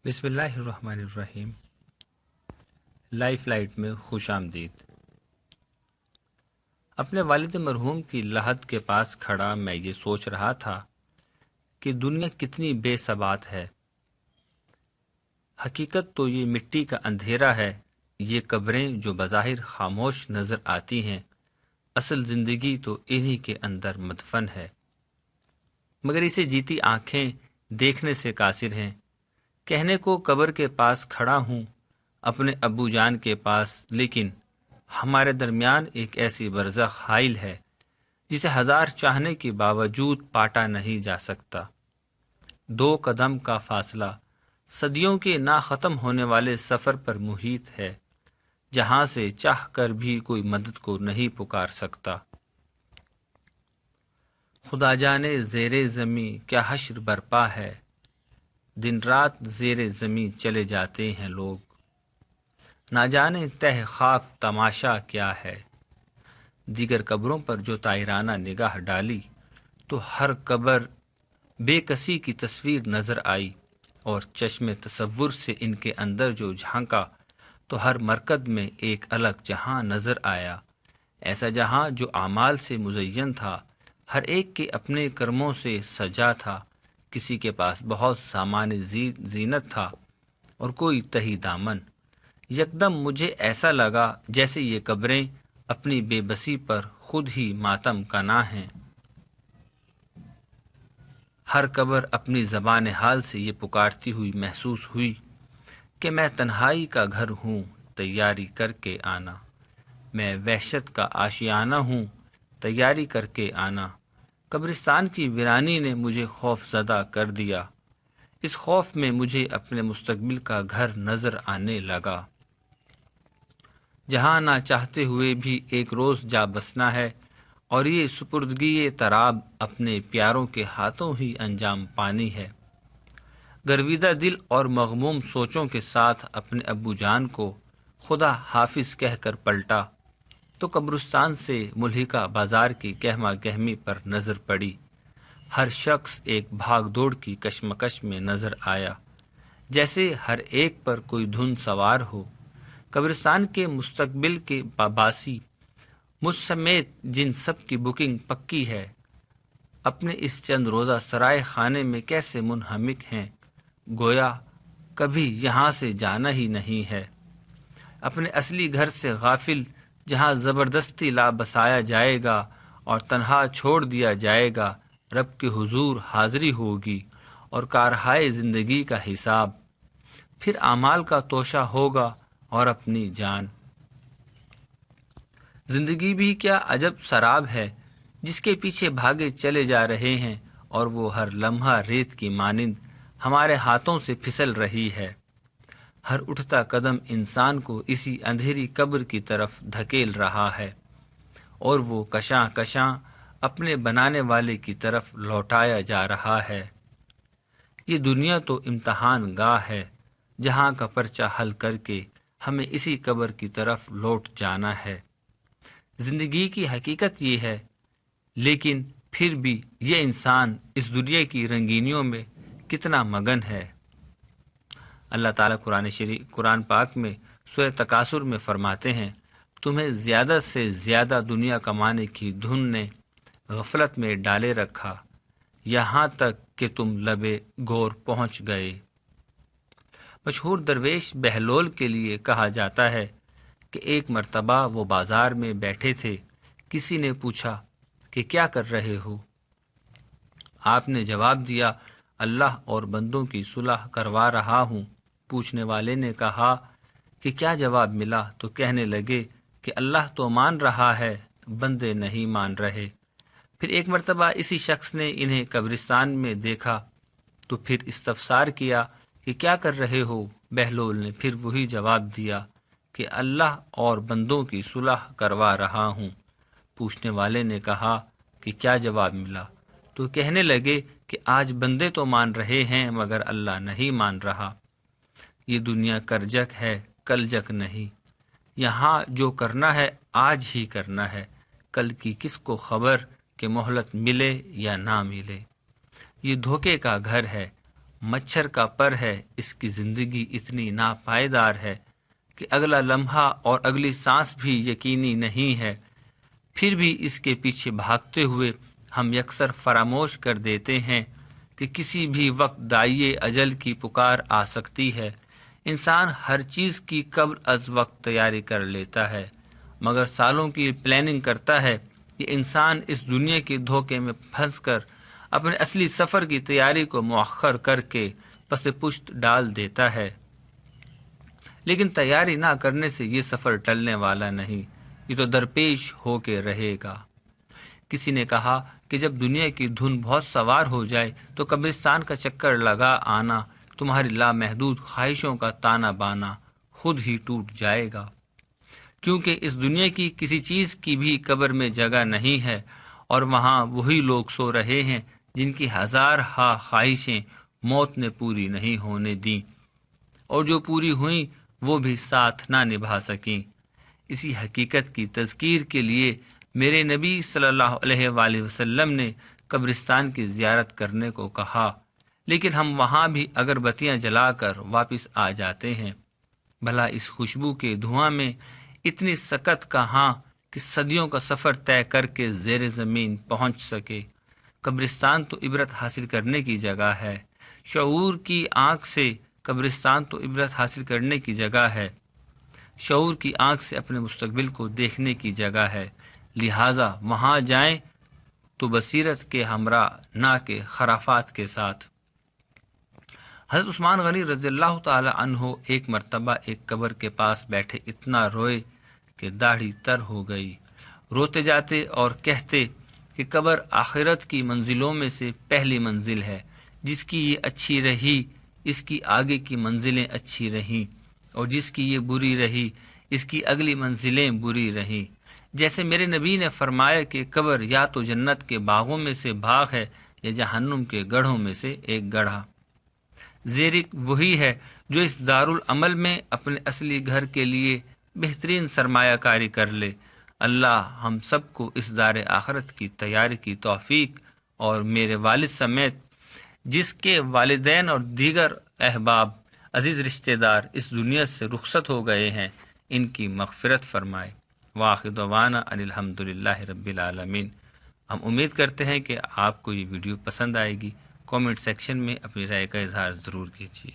بسم اللہ الرحمن الرحیم۔ لائف لائٹ میں خوش آمدید۔ اپنے والد مرحوم کی لحد کے پاس کھڑا میں یہ سوچ رہا تھا کہ دنیا کتنی بے ثبات ہے۔ حقیقت تو یہ مٹی کا اندھیرا ہے، یہ قبریں جو بظاہر خاموش نظر آتی ہیں، اصل زندگی تو انہی کے اندر مدفن ہے، مگر اسے جیتی آنکھیں دیکھنے سے قاصر ہیں۔ کہنے کو قبر کے پاس کھڑا ہوں، اپنے ابو جان کے پاس، لیکن ہمارے درمیان ایک ایسی برزخ حائل ہے جسے ہزار چاہنے کے باوجود پاٹا نہیں جا سکتا۔ 2 قدم کا فاصلہ صدیوں کے نہ ختم ہونے والے سفر پر محیط ہے، جہاں سے چاہ کر بھی کوئی مدد کو نہیں پکار سکتا۔ خدا جانے زیر زمیں کیا حشر برپا ہے، دن رات زیر زمیں چلے جاتے ہیں لوگ، نہ جانے تہ خاک تماشا کیا ہے۔ دیگر قبروں پر جو طائرانہ نگاہ ڈالی تو ہر قبر بے کسی کی تصویر نظر آئی، اور چشم تصور سے ان کے اندر جو جھانکا تو ہر مرکز میں ایک الگ جہاں نظر آیا، ایسا جہاں جو اعمال سے مزین تھا، ہر ایک کے اپنے کرموں سے سجا تھا۔ کسی کے پاس بہت سامان زینت تھا اور کوئی تہی دامن۔ یکدم مجھے ایسا لگا جیسے یہ قبریں اپنی بے بسی پر خود ہی ماتم کنا ہیں۔ ہر قبر اپنی زبان حال سے یہ پکارتی ہوئی محسوس ہوئی کہ میں تنہائی کا گھر ہوں، تیاری کر کے آنا، میں وحشت کا آشیانہ ہوں، تیاری کر کے آنا۔ قبرستان کی ویرانی نے مجھے خوف زدہ کر دیا، اس خوف میں مجھے اپنے مستقبل کا گھر نظر آنے لگا، جہاں نہ چاہتے ہوئے بھی ایک روز جا بسنا ہے، اور یہ سپردگی تراب اپنے پیاروں کے ہاتھوں ہی انجام پانی ہے۔ گرویدہ دل اور مغموم سوچوں کے ساتھ اپنے ابو جان کو خدا حافظ کہہ کر پلٹا تو قبرستان سے ملحقہ بازار کی گہما گہمی پر نظر پڑی۔ ہر شخص ایک بھاگ دوڑ کی کشمکش میں نظر آیا، جیسے ہر ایک پر کوئی دھن سوار ہو۔ قبرستان کے مستقبل کے باسی، مجھ سمیت جن سب کی بکنگ پکی ہے، اپنے اس چند روزہ سرائے خانے میں کیسے منہمک ہیں، گویا کبھی یہاں سے جانا ہی نہیں ہے۔ اپنے اصلی گھر سے غافل، جہاں زبردستی لا بسایا جائے گا اور تنہا چھوڑ دیا جائے گا، رب کے حضور حاضری ہوگی اور کارہائے زندگی کا حساب، پھر اعمال کا توشہ ہوگا اور اپنی جان۔ زندگی بھی کیا عجب سراب ہے جس کے پیچھے بھاگے چلے جا رہے ہیں، اور وہ ہر لمحہ ریت کی مانند ہمارے ہاتھوں سے پھسل رہی ہے۔ ہر اٹھتا قدم انسان کو اسی اندھیری قبر کی طرف دھکیل رہا ہے، اور وہ کشاں کشاں اپنے بنانے والے کی طرف لوٹایا جا رہا ہے۔ یہ دنیا تو امتحان گاہ ہے، جہاں کا پرچہ حل کر کے ہمیں اسی قبر کی طرف لوٹ جانا ہے۔ زندگی کی حقیقت یہ ہے، لیکن پھر بھی یہ انسان اس دنیا کی رنگینیوں میں کتنا مگن ہے۔ اللہ تعالیٰ قرآن پاک میں سورہ تکاثر میں فرماتے ہیں، تمہیں زیادہ سے زیادہ دنیا کمانے کی دھن نے غفلت میں ڈالے رکھا، یہاں تک کہ تم لبے گور پہنچ گئے۔ مشہور درویش بہلول کے لیے کہا جاتا ہے کہ ایک مرتبہ وہ بازار میں بیٹھے تھے، کسی نے پوچھا کہ کیا کر رہے ہو؟ آپ نے جواب دیا، اللہ اور بندوں کی صلح کروا رہا ہوں۔ پوچھنے والے نے کہا کہ کیا جواب ملا؟ تو کہنے لگے کہ اللہ تو مان رہا ہے، بندے نہیں مان رہے۔ پھر ایک مرتبہ اسی شخص نے انہیں قبرستان میں دیکھا تو پھر استفسار کیا کہ کیا کر رہے ہو؟ بہلول نے پھر وہی جواب دیا کہ اللہ اور بندوں کی صلح کروا رہا ہوں۔ پوچھنے والے نے کہا کہ کیا جواب ملا؟ تو کہنے لگے کہ آج بندے تو مان رہے ہیں مگر اللہ نہیں مان رہا۔ یہ دنیا کرجک ہے، کلجک نہیں۔ یہاں جو کرنا ہے آج ہی کرنا ہے، کل کی کس کو خبر کہ مہلت ملے یا نہ ملے۔ یہ دھوکے کا گھر ہے، مچھر کا پر ہے، اس کی زندگی اتنی ناپائیدار ہے کہ اگلا لمحہ اور اگلی سانس بھی یقینی نہیں ہے، پھر بھی اس کے پیچھے بھاگتے ہوئے ہم یکسر فراموش کر دیتے ہیں کہ کسی بھی وقت داعیے اجل کی پکار آ سکتی ہے۔ انسان ہر چیز کی قبل از وقت تیاری کر لیتا ہے، مگر سالوں کی پلاننگ کرتا ہے کہ انسان اس دنیا کے دھوکے میں پھنس کر اپنے اصلی سفر کی تیاری کو مؤخر کر کے پس پشت ڈال دیتا ہے۔ لیکن تیاری نہ کرنے سے یہ سفر ٹلنے والا نہیں، یہ تو درپیش ہو کے رہے گا۔ کسی نے کہا کہ جب دنیا کی دھن بہت سوار ہو جائے تو قبرستان کا چکر لگا آنا تمہاری لامحدود خواہشوں کا تانا بانا خود ہی ٹوٹ جائے گا، کیونکہ اس دنیا کی کسی چیز کی بھی قبر میں جگہ نہیں ہے، اور وہاں وہی لوگ سو رہے ہیں جن کی ہزار ہا خواہشیں موت نے پوری نہیں ہونے دیں، اور جو پوری ہوئیں وہ بھی ساتھ نہ نبھا سکیں۔ اسی حقیقت کی تذکیر کے لیے میرے نبی صلی اللہ علیہ وآلہ وسلم نے قبرستان کی زیارت کرنے کو کہا، لیکن ہم وہاں بھی اگربتیاں جلا کر واپس آ جاتے ہیں۔ بھلا اس خوشبو کے دھواں میں اتنی سکت کہاں کہ صدیوں کا سفر طے کر کے زیر زمین پہنچ سکے۔ قبرستان تو عبرت حاصل کرنے کی جگہ ہے، شعور کی آنکھ سے قبرستان تو عبرت حاصل کرنے کی جگہ ہے، شعور کی آنکھ سے اپنے مستقبل کو دیکھنے کی جگہ ہے، لہٰذا وہاں جائیں تو بصیرت کے ہمراہ نہ کہ خرافات کے ساتھ۔ حضرت عثمان غنی رضی اللہ تعالی عنہ ایک مرتبہ ایک قبر کے پاس بیٹھے اتنا روئے کہ داڑھی تر ہو گئی۔ روتے جاتے اور کہتے کہ قبر آخرت کی منزلوں میں سے پہلی منزل ہے، جس کی یہ اچھی رہی اس کی آگے کی منزلیں اچھی رہیں، اور جس کی یہ بری رہی اس کی اگلی منزلیں بری رہیں۔ جیسے میرے نبی نے فرمایا کہ قبر یا تو جنت کے باغوں میں سے باغ ہے یا جہنم کے گڑھوں میں سے ایک گڑھا۔ زیرک وہی ہے جو اس دارالعمل میں اپنے اصلی گھر کے لیے بہترین سرمایہ کاری کر لے۔ اللہ ہم سب کو اس دار آخرت کی تیاری کی توفیق، اور میرے والد سمیت جس کے والدین اور دیگر احباب عزیز رشتہ دار اس دنیا سے رخصت ہو گئے ہیں، ان کی مغفرت فرمائے۔ وآخر دعوانا ان الحمدللہ رب العالمین۔ ہم امید کرتے ہیں کہ آپ کو یہ ویڈیو پسند آئے گی۔ کامنٹ سیکشن میں اپنی رائے کا اظہار ضرور کیجیے۔